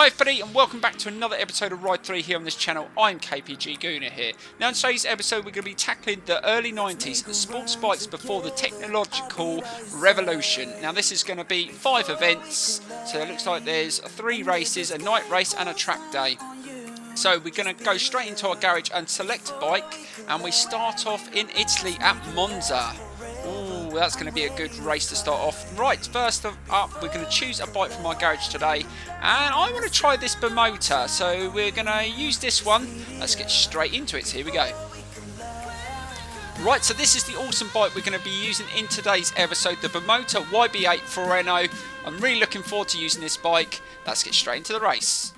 Hi everybody and welcome back to another episode of Ride 3 here on this channel. I'm KPG-GOONER here. Now in today's episode we're going to be tackling the early 90s sports bikes before the technological revolution. Now this is going to be 5 events, so it looks like there's 3 races, a night race and a track day. So we're going to go straight into our garage and select a bike, and we start off in Italy at Monza. Ooh, that's going to be a good race to start off. Right, first up, we're going to choose a bike from our garage today, and I want to try this BIMOTO, so we're going to use this one. Let's get straight into it. Here we go. Right, so this is the awesome bike we're going to be using in today's episode, the BIMOTO YB8 FURANO. I'm really looking forward to using this bike. Let's get straight into the race.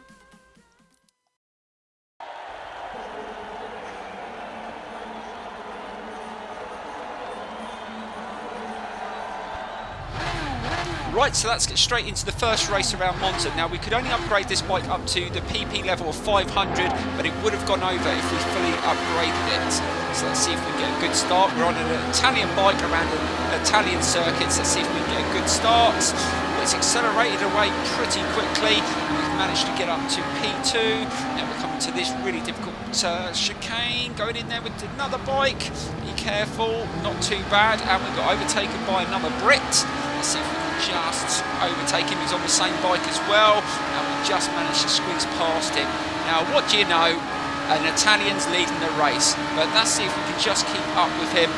Right, so let's get straight into the first race around Monza. Now, we could only upgrade this bike up to the PP level of 500, but it would have gone over if we fully upgraded it. So let's see if we can get a good start. We're on an Italian bike around an Italian circuit, so let's see if we can get a good start. It's accelerated away pretty quickly, and we've managed to get up to P2. Now we're coming to this really difficult chicane, going in there with another bike. Be careful, not too bad, and we got overtaken by another Brit. Let's see if we can just overtake him. He's on the same bike as well, and we just managed to squeeze past him. Now what do you know, an Italian's leading the race, but let's see if we can just keep up with him.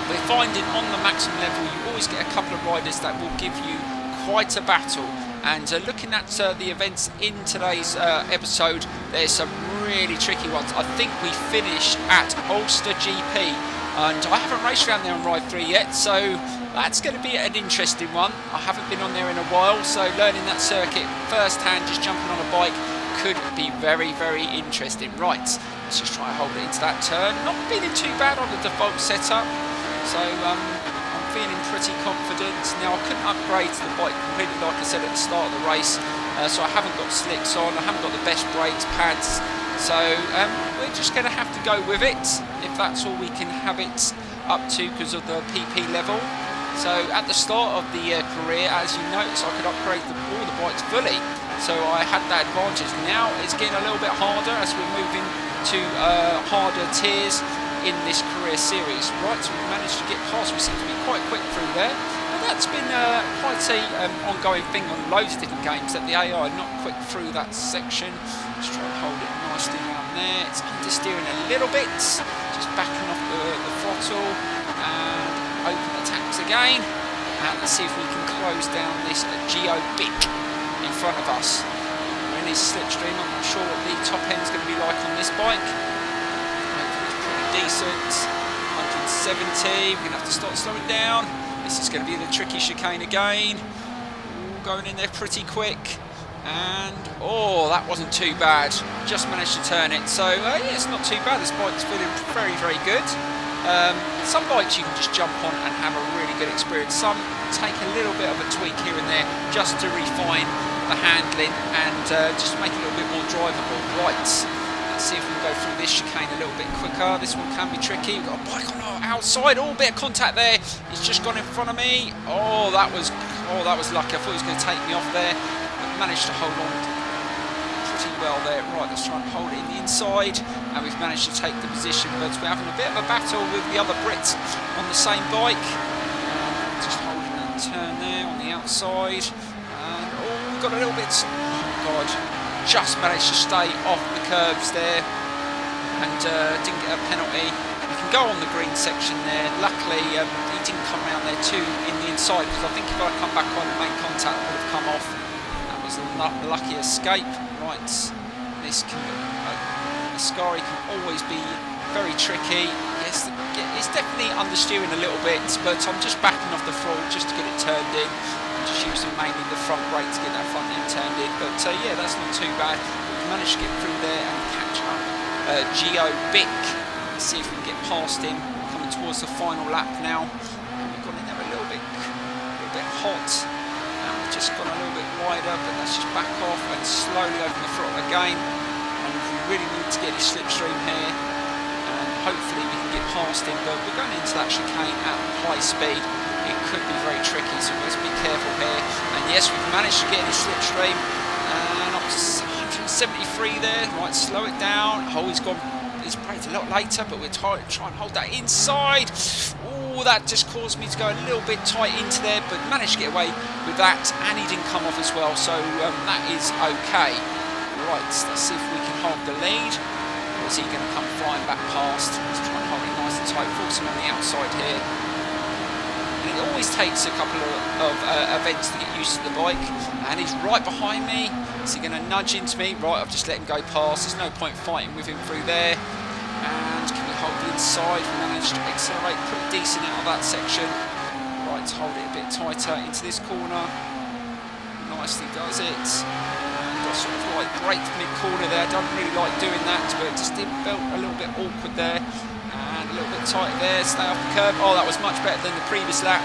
We're finding on the maximum level you always get a couple of riders that will give you quite a battle, and looking at the events in today's episode, there's some really tricky ones. I think we finished at Ulster GP, and I haven't raced around there on Ride 3 yet, so that's going to be an interesting one. I haven't been on there in a while, so learning that circuit firsthand, just jumping on a bike, could be very, very interesting. Right, let's just try and hold it into that turn. Not feeling too bad on the default setup, so I'm feeling pretty confident. Now, I couldn't upgrade the bike completely like I said at the start of the race, so I haven't got slicks on, I haven't got the best brakes, pads, so we're just going to have to go with it, if that's all we can have it up to because of the PP level. So at the start of the career, as you notice, I could upgrade all the bikes fully, so I had that advantage. Now it's getting a little bit harder as we're moving to harder tiers in this career series. Right, so we managed to get past. We seem to be quite quick through there, but that's been quite a ongoing thing on loads of different games, that the AI are not quick through that section. Just try and hold it nicely around there. It's understeering a little bit, just backing off the throttle and open the taps again, and let's see if we can close down this Geo-Bic in front of us. We're in his slipstream. I'm not sure what the top end's going to be like on this bike. Decent, 170, we're going to have to start slowing down. This is going to be the tricky chicane again. Ooh, going in there pretty quick, and oh, that wasn't too bad, just managed to turn it. So yeah, it's not too bad. This bike's feeling very, very good. Some bikes you can just jump on and have a really good experience. Some take a little bit of a tweak here and there just to refine the handling and just make it a little bit more drivable. Right, see if we can go through this chicane a little bit quicker. This one can be tricky. We've got a bike on our outside. Oh, bit of contact there. He's just gone in front of me. Oh, that was lucky. I thought he was going to take me off there, but managed to hold on pretty well there. Right, let's try and hold it in the inside, and we've managed to take the position, but we're having a bit of a battle with the other Brits on the same bike. Just holding that turn there on the outside, and oh, we've got a little bit. Oh God. Just managed to stay off the curbs there, and didn't get a penalty. We can go on the green section there. Luckily he didn't come around there too in the inside, because I think if I'd come back on and made contact it would have come off. That was a lucky escape. Right, this can Ascari can always be very tricky. Yes, it's definitely understeering a little bit, but I'm just backing off the throttle just to get it turned in. Just using mainly the front brake to get that front end turned in, but yeah, that's not too bad. We managed to get through there and catch up Geo-Bic. Let's see if we can get past him. Coming towards the final lap now, and we've gone in there a little bit hot, and we've just gone a little bit wider, but let's just back off and slowly open the throttle again. And we really need to get his slipstream here, and hopefully we can get past him, but we're going into that chicane at high speed. It could be very tricky, so let's be careful here. And yes, we've managed to get his slipstream, And up to 173 there. Right, slow it down. Oh, he's braked a lot later, but we're try and hold that inside. Oh, that just caused me to go a little bit tight into there, but managed to get away with that, and he didn't come off as well, so that is okay. Right, let's see if we can hold the lead. Or is he going to come flying back past? Let's try and hold it nice and tight. Force him on the outside here. And it always takes a couple of events to get used to the bike. And he's right behind me. Is he going to nudge into me? Right, I've just let him go past. There's no point fighting with him through there. And can we hold the inside? We managed to accelerate pretty decent out of that section. Right, hold it a bit tighter into this corner. Nicely does it. And I sort of like braked mid-corner there. Don't really like doing that, but it just felt a little bit awkward there. And a little bit tight there. Stay off the curb. Oh, that was much better than the previous lap.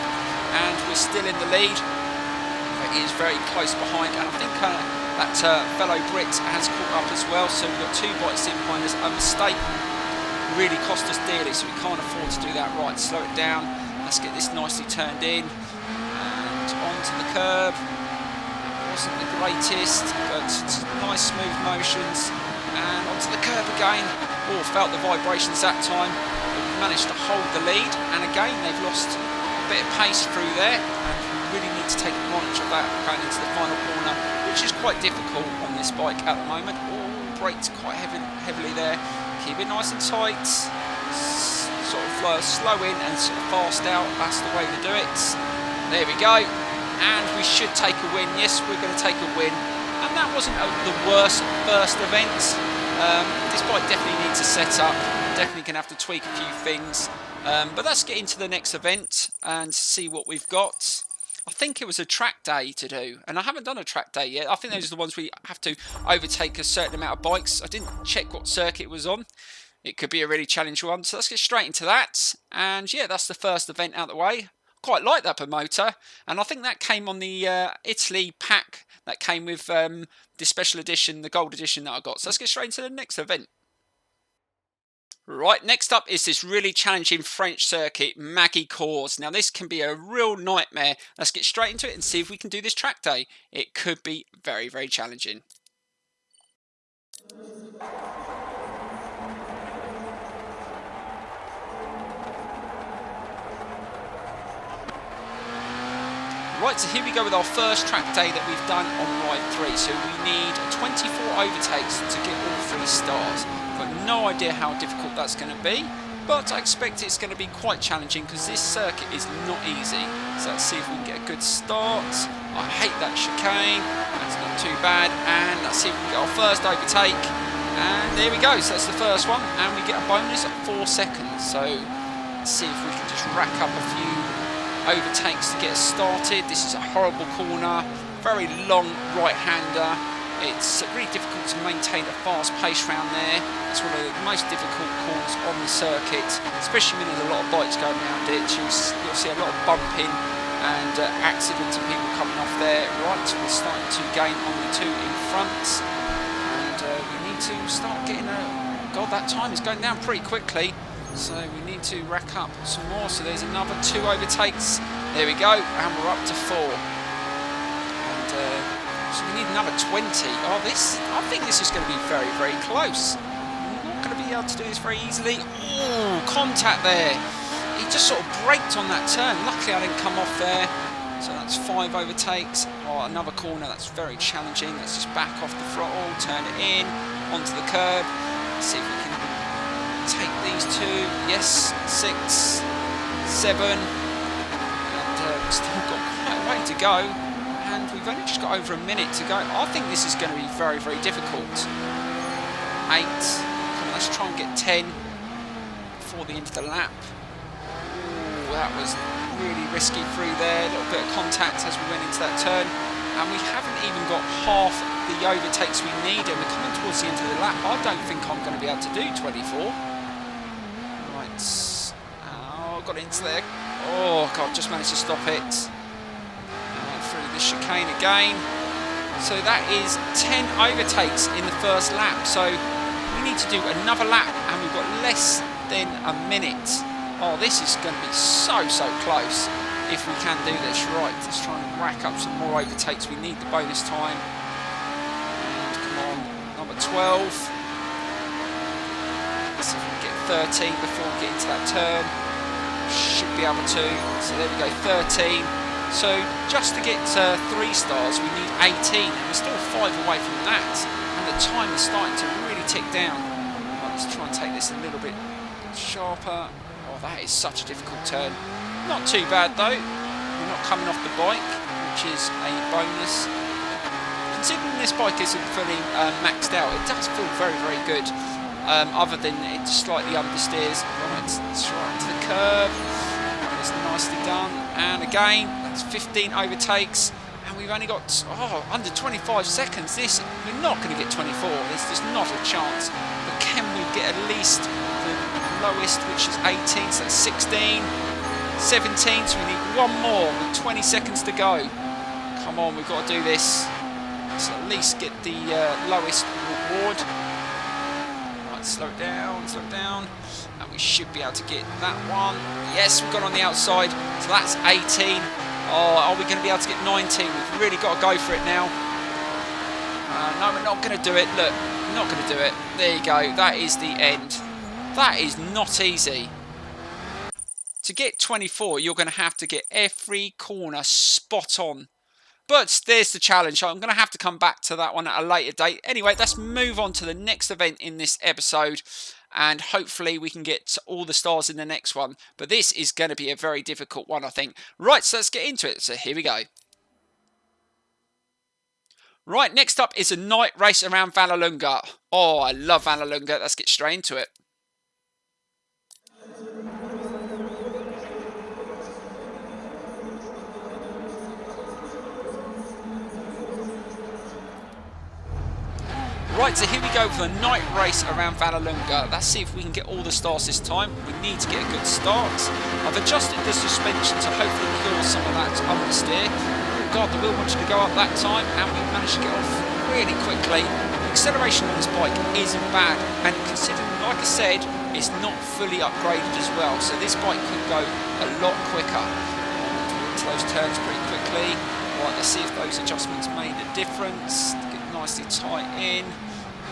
And we're still in the lead. It is very close behind, and I think that fellow Brit has caught up as well. So we've got 2 bikes in behind us. A mistake really cost us dearly, so we can't afford to do that. Right, slow it down. Let's get this nicely turned in and onto the curb. Wasn't the greatest, but nice smooth motions. And onto the curb again. Oh, felt the vibrations that time. But we managed to hold the lead, and again they've lost a bit of pace through there. And we really need to take advantage of that going into the final corner, which is quite difficult on this bike at the moment. Oh, braked quite heavily there. Keep it nice and tight, sort of slow in and sort of fast out, that's the way to do it. There we go, and we should take a win. Yes, we're going to take a win, and that wasn't the worst first event. This bike definitely needs a setup, definitely going to have to tweak a few things, but let's get into the next event and see what we've got. I think it was a track day to do, and I haven't done a track day yet. I think those are the ones where you have to overtake a certain amount of bikes. I didn't check what circuit it was on. It could be a really challenging one, so let's get straight into that. And yeah, that's the first event out of the way. Quite like that BIMOTO, and I think that came on the Italy pack that came with the special edition, the gold edition that I got. So let's get straight into the next event. Right, next up is this really challenging French circuit, Magny-Cours. Now this can be a real nightmare. Let's get straight into it and see if we can do this track day. It could be very, very challenging. Right, so here we go with our first track day that we've done on ride 3. So we need 24 overtakes to get all 3 stars. I've got no idea how difficult that's going to be, but I expect it's going to be quite challenging because this circuit is not easy. So let's see if we can get a good start. I hate that chicane, that's not too bad. And let's see if we can get our first overtake. And there we go, so that's the first one. And we get a bonus at 4 seconds. So let's see if we can just rack up a few overtakes to get us started. This is a horrible corner, very long right-hander. It's really difficult to maintain a fast pace around there. It's one of the most difficult corners on the circuit, especially when there's a lot of bikes going around it. You'll see a lot of bumping and accidents and people coming off there. Right, we're starting to gain on the 2 in front, and we need to start getting a... God, that time is going down pretty quickly. So we need to rack up some more. So there's another 2 overtakes. There we go, and we're up to 4. And so we need another 20. Oh, I think this is going to be very, very close. I'm not going to be able to do this very easily. Oh, contact there. He just sort of braked on that turn. Luckily, I didn't come off there. So that's 5 overtakes. Oh, another corner. That's very challenging. Let's just back off the throttle, turn it in, onto the curb. Let's see if we can take these 2, yes, 6, 7, and still got quite a way to go, and we've only just got over a minute to go. I think this is going to be very, very difficult. 8, come on, let's try and get 10 before the end of the lap. Ooh, that was really risky through there, a little bit of contact as we went into that turn, and we haven't even got half the overtakes we need, and we're coming towards the end of the lap. I don't think I'm going to be able to do 24. Oh, got into there. Oh God, just managed to stop it. Through the chicane again. So that is 10 overtakes in the first lap. So we need to do another lap, and we've got less than a minute. Oh, this is going to be so close if we can do this. Right, let's try and rack up some more overtakes. We need the bonus time. got 12. Let's see if we can get 13 before we get into that turn. Should be able to. So there we go, 13. So just to get 3 stars, we need 18, and we're still 5 away from that. And the time is starting to really tick down. Right, let's try and take this a little bit sharper. Oh, that is such a difficult turn. Not too bad though. We're not coming off the bike, which is a bonus. Considering this bike isn't fully maxed out, it does feel very, very good. Other than it slightly understeers. Right, let's right into the curb. That's nicely done. And again, that's 15 overtakes. And we've only got under 25 seconds. We're not going to get 24. There's just not a chance. But can we get at least the lowest, which is 18? So that's 16, 17. So we need one more with 20 seconds to go. Come on, we've got to do this. Let's at least get the lowest reward. Right, slow it down, and we should be able to get that one. Yes, we've got on the outside, so that's 18. Oh, are we going to be able to get 19? We've really got to go for it now. No, we're not going to do it. Look, we're not going to do it. There you go. That is the end. That is not easy. To get 24, you're going to have to get every corner spot on. But there's the challenge. I'm going to have to come back to that one at a later date. Anyway, let's move on to the next event in this episode. And hopefully we can get all the stars in the next one. But this is going to be a very difficult one, I think. Right, so let's get into it. So here we go. Right, next up is a night race around Vallelunga. Oh, I love Vallelunga. Let's get straight into it. Right, so here we go for the night race around Vallelunga. Let's see if we can get all the stars this time. We need to get a good start. I've adjusted the suspension to hopefully kill some of that understeer. Oh God, the wheel wanted to go up that time, and we managed to get off really quickly. The acceleration on this bike isn't bad, and considering, like I said, it's not fully upgraded as well, so this bike could go a lot quicker. Into those turns pretty quickly. Right, let's see if those adjustments made a difference. Get nicely tight in.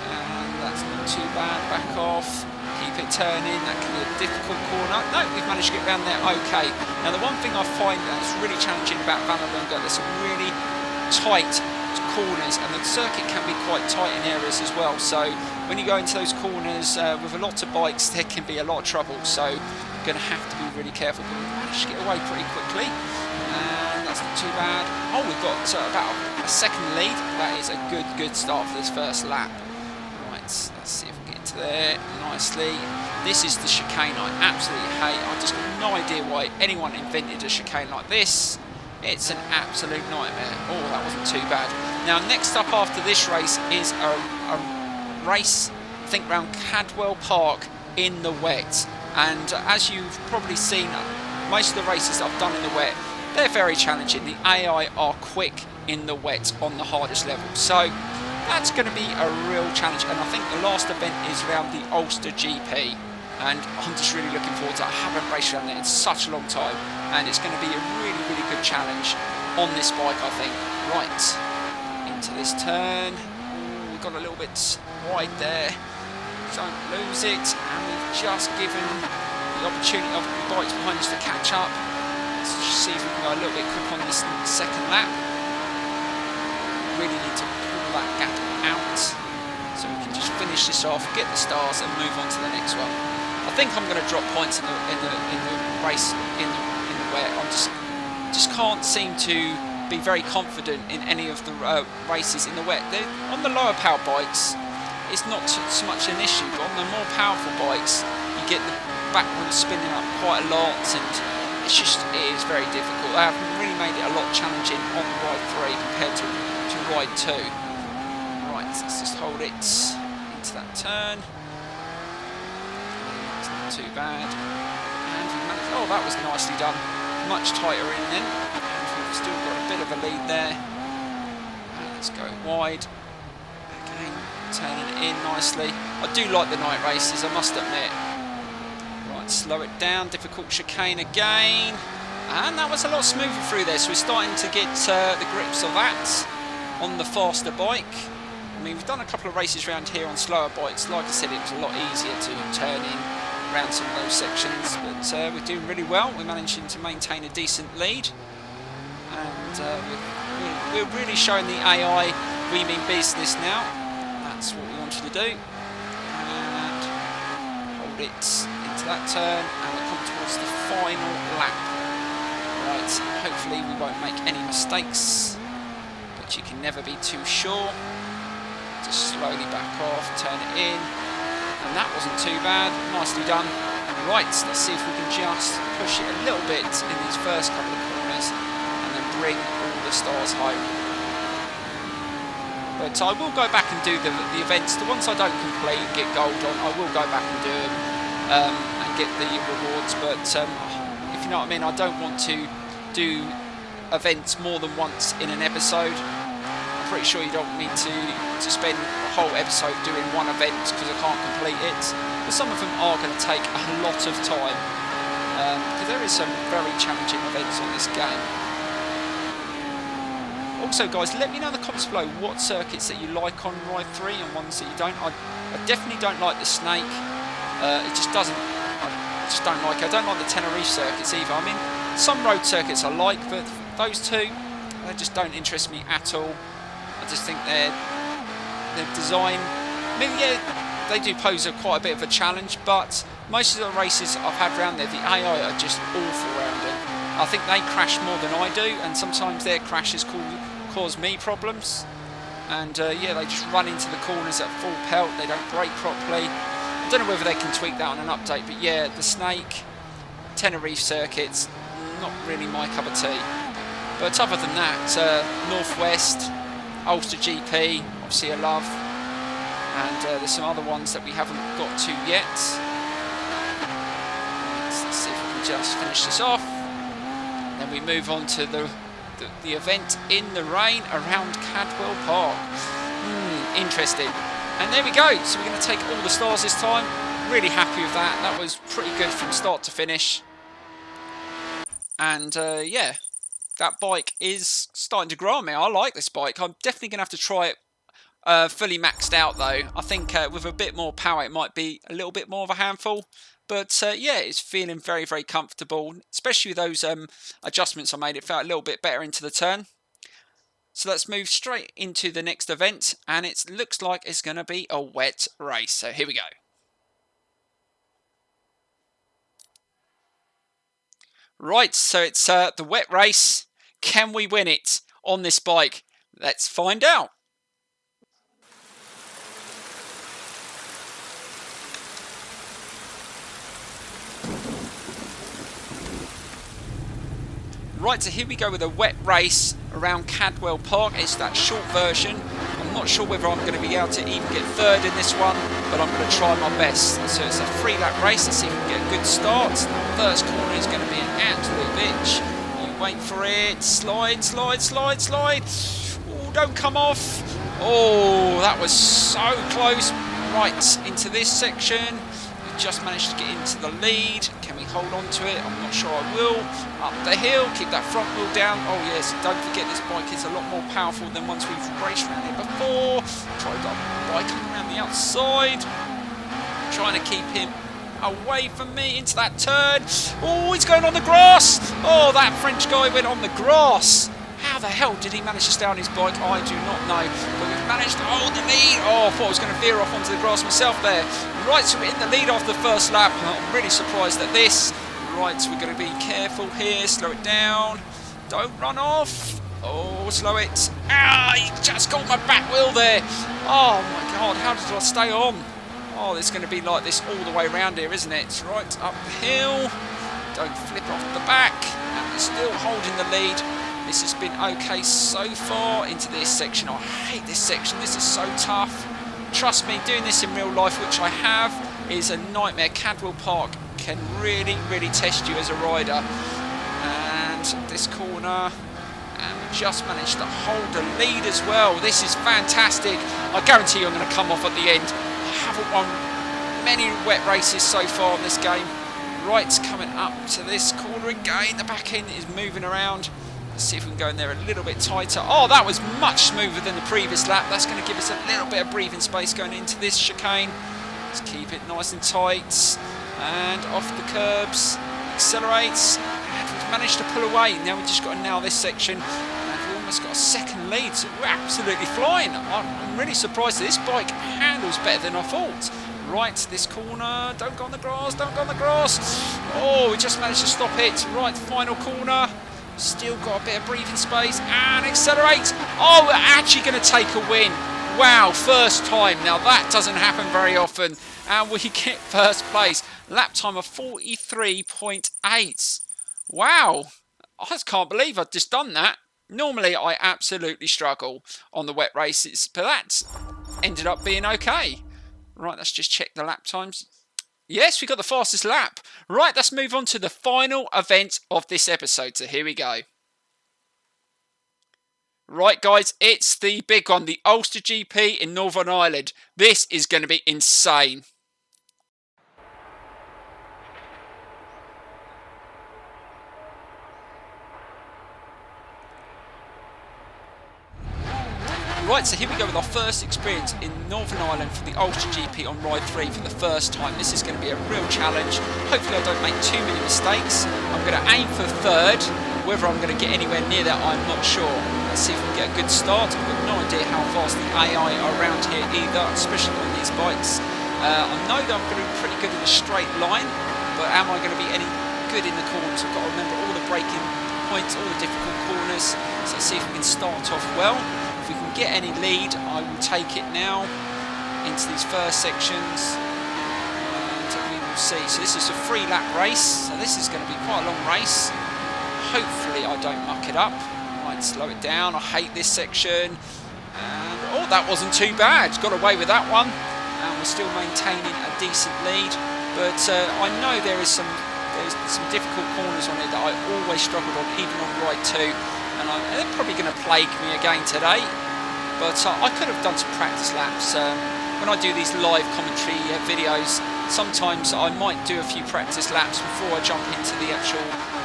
And that's not too bad. Back off. Keep it turning. That can be a difficult corner. No, we've managed to get around there okay. Now, the one thing I find that's really challenging about Vallelunga, there's some really tight corners, and the circuit can be quite tight in areas as well. So when you go into those corners with a lot of bikes, there can be a lot of trouble. So you're going to have to be really careful. But we've managed to get away pretty quickly. And that's not too bad. Oh, we've got about a second lead. That is a good start for this first lap. Let's see if we get into there nicely. This is the chicane I absolutely hate. I've just got no idea why anyone invented a chicane like this. It's an absolute nightmare. Oh, that wasn't too bad. Now, next up after this race is a race, I think, around Cadwell Park in the wet. And as you've probably seen, most of the races I've done in the wet, they're very challenging. The AI are quick in the wet on the hardest level. So that's going to be a real challenge, and I think the last event is around the Ulster GP, and I'm just really looking forward to it. I haven't raced around there in such a long time, and it's going to be a really good challenge on this bike, I think. Right, into this turn. Ooh, we've got a little bit wide there. Don't lose it, and we've just given the opportunity of the bikes behind us to catch up. Let's just see if we can go a little bit quick on this second lap. Really need to that gap out, so we can just finish this off, get the stars, and move on to the next one. I think I'm going to drop points in the race in the wet. I just can't seem to be very confident in any of the races in the wet. On the lower power bikes, it's not so much an issue, but on the more powerful bikes, you get the back wheel spinning up quite a lot, and it is very difficult. They have really made it a lot challenging on the ride 3 compared to ride 2. Right, let's just hold it into that turn. It's not too bad. And we managed, oh, that was nicely done. Much tighter in then. And we've still got a bit of a lead there. And let's go wide. Again, turning it in nicely. I do like the night races, I must admit. Right, slow it down. Difficult chicane again. And that was a lot smoother through there, so we're starting to get the grips of that on the faster bike. mean, we've done a couple of races around here on slower bikes. Like I said, it was a lot easier to turn in around some of those sections, but we're doing really well. We're managing to maintain a decent lead, and we're really showing the AI we mean business now. That's what we wanted to do, and hold it into that turn, and we'll come towards the final lap. Right, hopefully we won't make any mistakes, but you can never be too sure. Just slowly back off, turn it in, and that wasn't too bad. Nicely done. Right, let's see if we can just push it a little bit in these first couple of corners and then bring all the stars home. But I will go back and do the events. The ones I don't complete and get gold on, I will go back and do them and get the rewards. But if you know what I mean, I don't want to do events more than once in an episode. I'm pretty sure you don't need to spend a whole episode doing one event because I can't complete it. But some of them are going to take a lot of time because there is some very challenging events on this game. Also, guys, let me know in the comments below what circuits that you like on Ride 3 and ones that you don't. I definitely don't like the Snake. It just doesn't. I just don't like it. I don't like the Tenerife circuits either. I mean, some road circuits I like, but those two, they just don't interest me at all. I just think their design, I mean, yeah, they do pose quite a bit of a challenge, but most of the races I've had around there, the AI are just awful around it. I think they crash more than I do, and sometimes their crashes cause me problems. And yeah, they just run into the corners at full pelt, they don't brake properly. I don't know whether they can tweak that on an update, but yeah, the Snake, Tenerife circuits, not really my cup of tea. But other than that, Northwest, Ulster GP, obviously I love, and there's some other ones that we haven't got to yet. Let's see if we can just finish this off. And then we move on to the event in the rain around Cadwell Park. Interesting. And there we go. So we're going to take all the stars this time. Really happy with that. That was pretty good from start to finish. And yeah, that bike is starting to grow on me. I like this bike. I'm definitely going to have to try it fully maxed out though. I think with a bit more power it might be a little bit more of a handful. But yeah, it's feeling very, very comfortable. Especially with those adjustments I made. It felt a little bit better into the turn. So let's move straight into the next event. And it looks like it's going to be a wet race. So here we go. Right, so it's the wet race. Can we win it on this bike? Let's find out. Right, so here we go with a wet race around Cadwell Park. It's that short version. I'm not sure whether I'm going to be able to even get third in this one, but I'm going to try my best. So it's a 3-lap race. Let's see if we can get a good start. First corner is going to be an absolute bitch. You wait for it. Slide, slide, slide, slide. Oh, don't come off. Oh, that was so close. Right, into this section. We just managed to get into the lead. Can we hold on to it? I'm not sure I will. Up the hill, keep that front wheel down. Oh yes, don't forget this bike is a lot more powerful than once we've raced around it before. Try the bike around the outside. Trying to keep him away from me into that turn. Oh, he's going on the grass. Oh, that French guy went on the grass. How the hell did he manage to stay on his bike? I do not know. But we've managed to hold the lead. Oh, I thought I was going to veer off onto the grass myself there. Right, so we're in the lead after the first lap. I'm really surprised at this. Right, so we're going to be careful here. Slow it down. Don't run off. Oh, slow it. Ah, he just got my back wheel there. Oh, my God. How did I stay on? Oh, it's going to be like this all the way around here, isn't it? Right, up the hill. Don't flip off the back. And we're still holding the lead. This has been okay so far into this section. I hate this section. This is so tough. Trust me, doing this in real life, which I have, is a nightmare. Cadwell Park can really, really test you as a rider. And this corner, and we just managed to hold the lead as well. This is fantastic. I guarantee you I'm going to come off at the end. I haven't won many wet races so far in this game. Right, coming up to this corner again. The back end is moving around. Let's see if we can go in there a little bit tighter. Oh, that was much smoother than the previous lap. That's going to give us a little bit of breathing space going into this chicane. Let's keep it nice and tight. And off the curbs. Accelerates. And we've managed to pull away. Now we've just got to nail this section. And we've almost got a second lead. So we're absolutely flying. I'm really surprised that this bike handles better than I thought. Right, this corner. Don't go on the grass. Don't go on the grass. Oh, we just managed to stop it. Right, final corner. Still got a bit of breathing space and accelerates. Oh, we're actually going to take a win. Wow, first time. Now that doesn't happen very often. And we get first place. Lap time of 43.8. Wow. I just can't believe I've just done that. Normally I absolutely struggle on the wet races, but that ended up being okay. Right, let's just check the lap times. Yes, we got the fastest lap. Right, let's move on to the final event of this episode. So here we go. Right, guys, it's the big one, the Ulster GP in Northern Ireland. This is going to be insane. Right, so here we go with our first experience in Northern Ireland for the Ulster GP on Ride 3 for the first time. This is going to be a real challenge. Hopefully I don't make too many mistakes. I'm going to aim for third. Whether I'm going to get anywhere near that, I'm not sure. Let's see if we can get a good start. I've got no idea how fast the AI are around here either, especially on these bikes. I know that I'm going to be pretty good in a straight line, but am I going to be any good in the corners? I've got to remember all the braking points, all the difficult corners. So let's see if we can start off well. If we can get any lead, I will take it now into these first sections, and we will see. So this is a 3-lap race, so this is going to be quite a long race. Hopefully I don't muck it up. Right, slow it down. I hate this section. And oh, that wasn't too bad. Got away with that one, and we're still maintaining a decent lead. But I know there's some difficult corners on it that I always struggled on, even on Ride 2. And they're probably going to plague me again today, but I could have done some practice laps. When I do these live commentary videos, sometimes I might do a few practice laps before I jump into the actual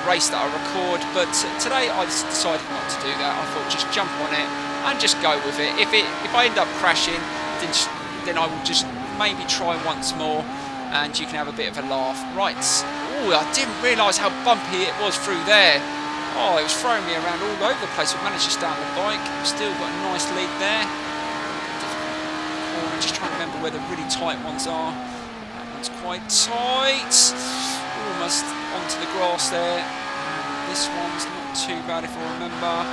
race that I record, but today I decided not to do that. I thought just jump on it and just go with it. If I end up crashing, then I will just maybe try once more and you can have a bit of a laugh. Right, oh, I didn't realise how bumpy it was through there. Oh, it was throwing me around all over the place. We managed to stay on the bike. Still got a nice lead there. Oh, I'm just trying to remember where the really tight ones are. That one's quite tight. Almost onto the grass there. And this one's not too bad if I remember.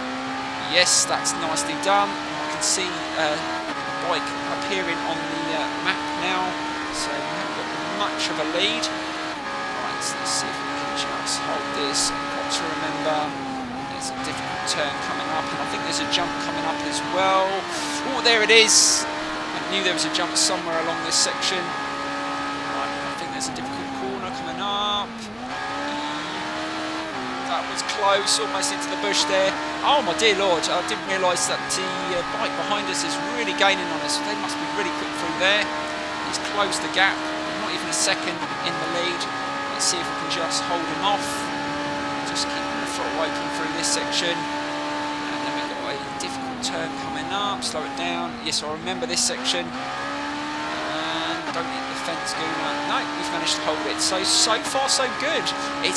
Yes, that's nicely done. I can see the bike appearing on the map now. So we haven't got much of a lead. Right, so let's see if we can just hold this. To remember, there's a difficult turn coming up, and I think there's a jump coming up as well. Oh, there it is. I knew there was a jump somewhere along this section. Right, I think there's a difficult corner coming up. That was close, almost into the bush there. Oh my dear Lord, I didn't realise that the bike behind us is really gaining on us. They must be really quick through there. He's closed the gap, not even a second in the lead. Let's see if we can just hold him off. Just keeping the throttle open through this section, and then we've got a difficult turn coming up. Slow it down. Yes, I remember this section. And don't hit the fence, Gooner. No, we've managed to hold it. So far so good. But it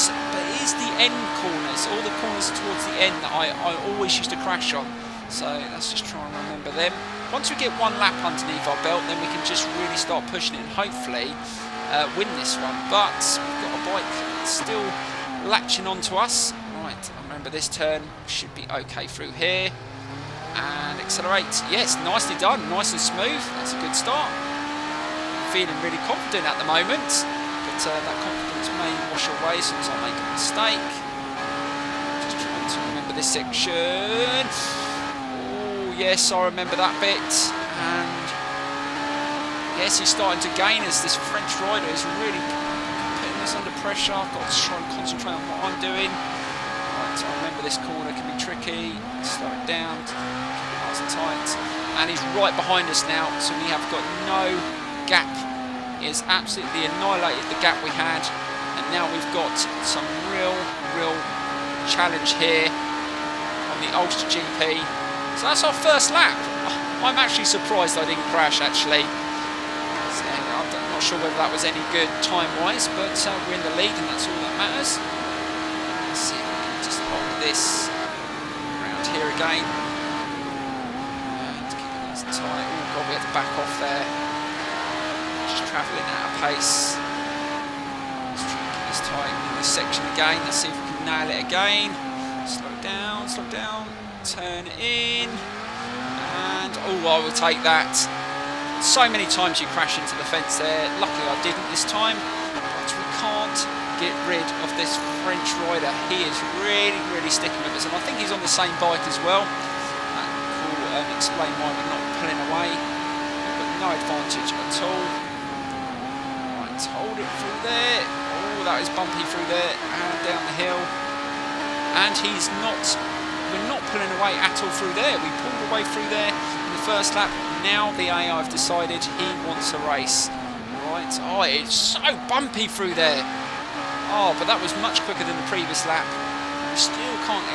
is the end corners, all the corners towards the end that I always used to crash on. So let's just try and remember them. Once we get one lap underneath our belt, then we can just really start pushing it and hopefully win this one. But we've got a bike that's still latching onto us. Right, I remember this turn should be okay through here, and accelerate. Yes, nicely done, nice and smooth. That's a good start. I'm feeling really confident at the moment, but that confidence may wash away as soon as I make a mistake. Just trying to remember this section. Oh yes, I remember that bit. And yes, he's starting to gain us. This French rider is really under pressure. I've got to try and concentrate on what I'm doing. Right, so I remember this corner can be tricky. Slow it down, keep it nice and tight. And he's right behind us now, so we have got no gap. He has absolutely annihilated the gap we had, and now we've got some real challenge here. on the Ulster GP. So that's our first lap. I'm actually surprised I didn't crash, actually. So, I'm not sure whether that was any good time-wise, but we're in the lead and that's all that matters. Let's see if we can just hold this around here again. And keep it nice and tight. Oh god, we had to back off there. Just travelling at a pace. Let's try and keep this tight in this section again. Let's see if we can nail it again. Slow down, turn in. And, oh, I will take that. So many times you crash into the fence there. Luckily I didn't this time. But we can't get rid of this French rider. He is really sticking with us. And I think he's on the same bike as well. That will explain why we're not pulling away. We've got no advantage at all. Right, hold it through there. Oh, that is bumpy through there. And down the hill. And he's not... We're not pulling away at all through there. We pulled away through there in the first lap. Now the AI have decided he wants a race. Right. Oh, it's so bumpy through there. Oh, but that was much quicker than the previous lap. We still can't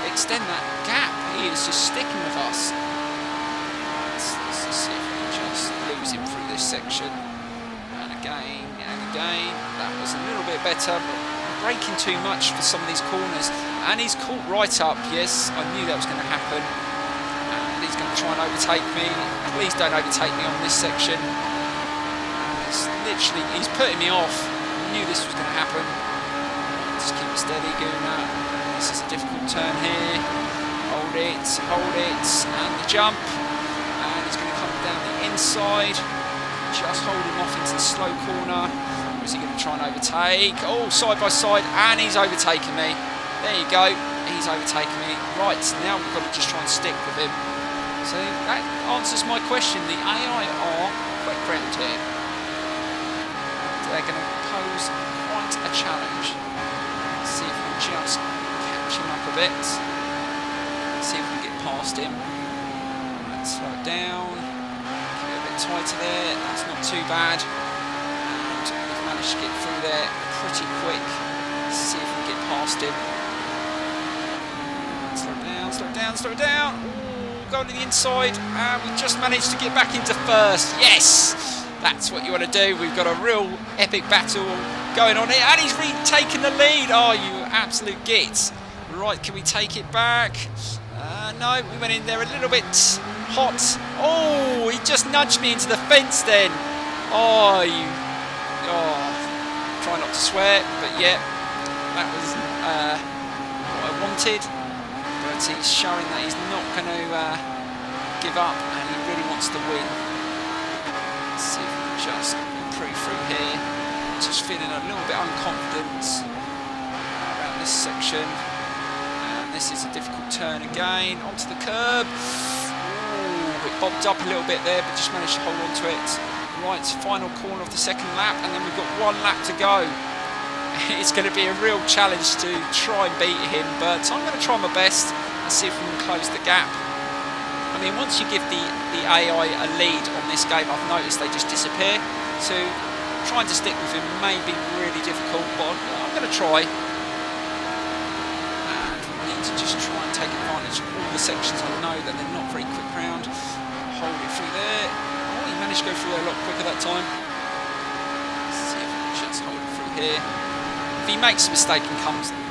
extend that gap. He is just sticking with us. Let's see if we can just lose him through this section. And again, and again. That was a little bit better, but braking too much for some of these corners. And he's caught right up. Yes, I knew that was going to happen. And he's going to try and overtake me. Please don't overtake me on this section. He's putting me off. I knew this was going to happen. Just keep it steady, Gooner. This is a difficult turn here. Hold it, and the jump. And he's going to come down the inside. Just hold him off into the slow corner. Or is he going to try and overtake? Oh, side by side, and he's overtaken me. There you go, he's overtaken me. Right, now we've got to just try and stick with him. So that answers my question. The AI are quick round here. They're going to pose quite a challenge. Let's see if we can just catch him up a bit. Let's see if we can get past him. Right, slow it down. Keep it a bit tighter there. That's not too bad. And we've managed to get through there pretty quick. Let's see if we can get past him. Slow down. Ooh, go to the inside, and we just managed to get back into first. Yes, that's what you want to do. We've got a real epic battle going on here, and he's retaken the lead. Oh, you absolute git. Right, can we take it back? No, we went in there a little bit hot. Oh, he just nudged me into the fence then. Oh, try not to swear, but yeah, that was what I wanted. But he's showing that he's not going to give up, and he really wants to win. Let's see if we can just improve through here. Just feeling a little bit unconfident around this section. And this is a difficult turn again. Onto the curb. Ooh, it bobbed up a little bit there, but just managed to hold on to it. Right, final corner of the second lap, and then we've got one lap to go. It's going to be a real challenge to try and beat him, but I'm going to try my best and see if we can close the gap. I mean, once you give the AI a lead on this game, I've noticed they just disappear. So trying to stick with him may be really difficult, but I'm going to try. And we need to just try and take advantage of all the sections. I know that they're not very quick round. Hold it through there. Oh, he managed to go through there a lot quicker that time. Let's see if we can just hold it through here. If he makes a mistake and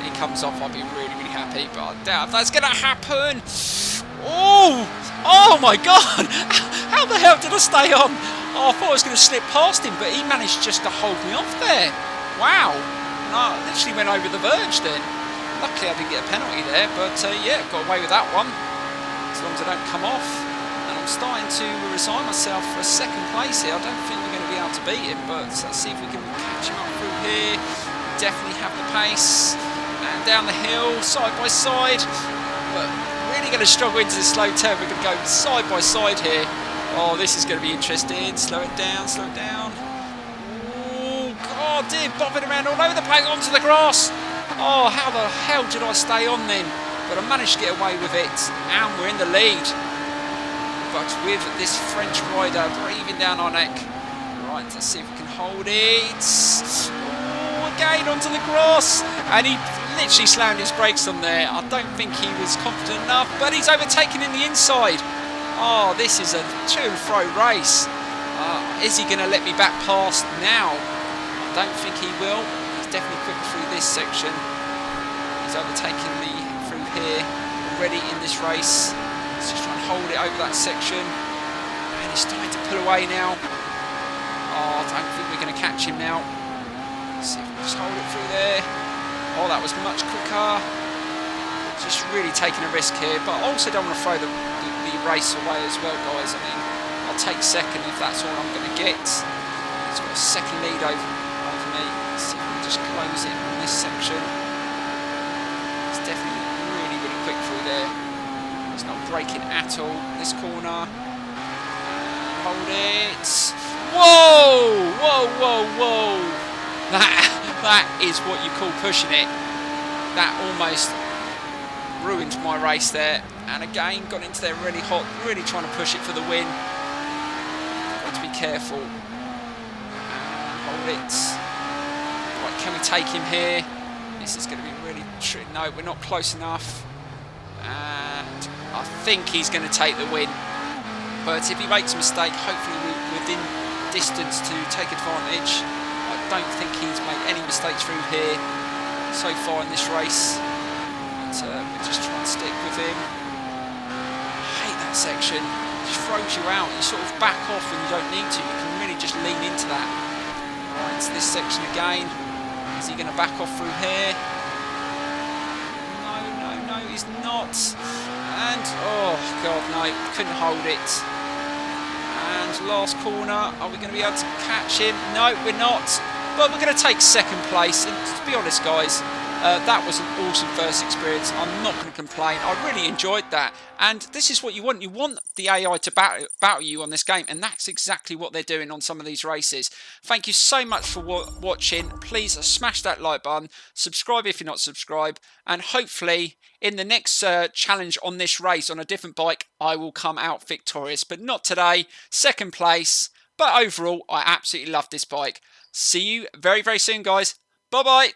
it comes off, I'll be really happy, but I doubt if that's going to happen. Oh my god, how the hell did I stay on? Oh, I thought I was going to slip past him, but he managed just to hold me off there. Wow, no, I literally went over the verge then. Luckily I didn't get a penalty there, but yeah, got away with that one, as long as I don't come off. And I'm starting to resign myself for a second place here. I don't think we're going to be able to beat him, but let's see if we can catch him up through here. Definitely have the pace, and down the hill, side by side, but really going to struggle into the slow turn. We're going to go side by side here. Oh, this is going to be interesting. Slow it down. Oh god, dear, bobbing around all over the place onto the grass. Oh, how the hell did I stay on then? But I managed to get away with it, and we're in the lead. But with this French rider breathing down our neck. Right, let's see if we can hold it. Again onto the grass, and he literally slammed his brakes on there. I don't think he was confident enough, but he's overtaken in the inside. Oh, this is a to and fro race. Is he going to let me back past now? I don't think he will. He's definitely quick through this section. He's overtaken me through here already in this race. He's just trying to hold it over that section. And he's starting to pull away now. Oh, I don't think we're going to catch him now. Let's see if we can just hold it through there. Oh, that was much quicker. Just really taking a risk here, but I also don't want to throw the race away as well, guys. I mean, I'll take second if that's all I'm going to get. He's got a second lead over me. Let's see if we can just close it on this section. He's definitely really, really quick through there. He's not braking at all. This corner. Hold it. Whoa! Whoa, whoa, whoa! That is what you call pushing it. That almost ruined my race there. And again, got into there really hot, really trying to push it for the win. Got to be careful. Hold it. Right, can we take him here? This is going to be really tricky. No, we're not close enough. And I think he's going to take the win. But if he makes a mistake, hopefully we're within distance to take advantage. I don't think he's made any mistakes through here so far in this race. But we're just trying to stick with him. I hate that section. It just throws you out. You sort of back off when you don't need to. You can really just lean into that. Right, it's this section again. Is he going to back off through here? No, he's not. And, oh god, no, couldn't hold it. And last corner, are we going to be able to catch him? No, we're not. But we're going to take second place. And to be honest, guys, that was an awesome first experience. I'm not going to complain. I really enjoyed that. And this is what you want. You want the AI to battle you on this game. And that's exactly what they're doing on some of these races. Thank you so much for watching. Please smash that like button. Subscribe if you're not subscribed. And hopefully, in the next challenge on this race on a different bike, I will come out victorious. But not today. Second place. But overall, I absolutely love this bike. See you very, very soon, guys. Bye-bye.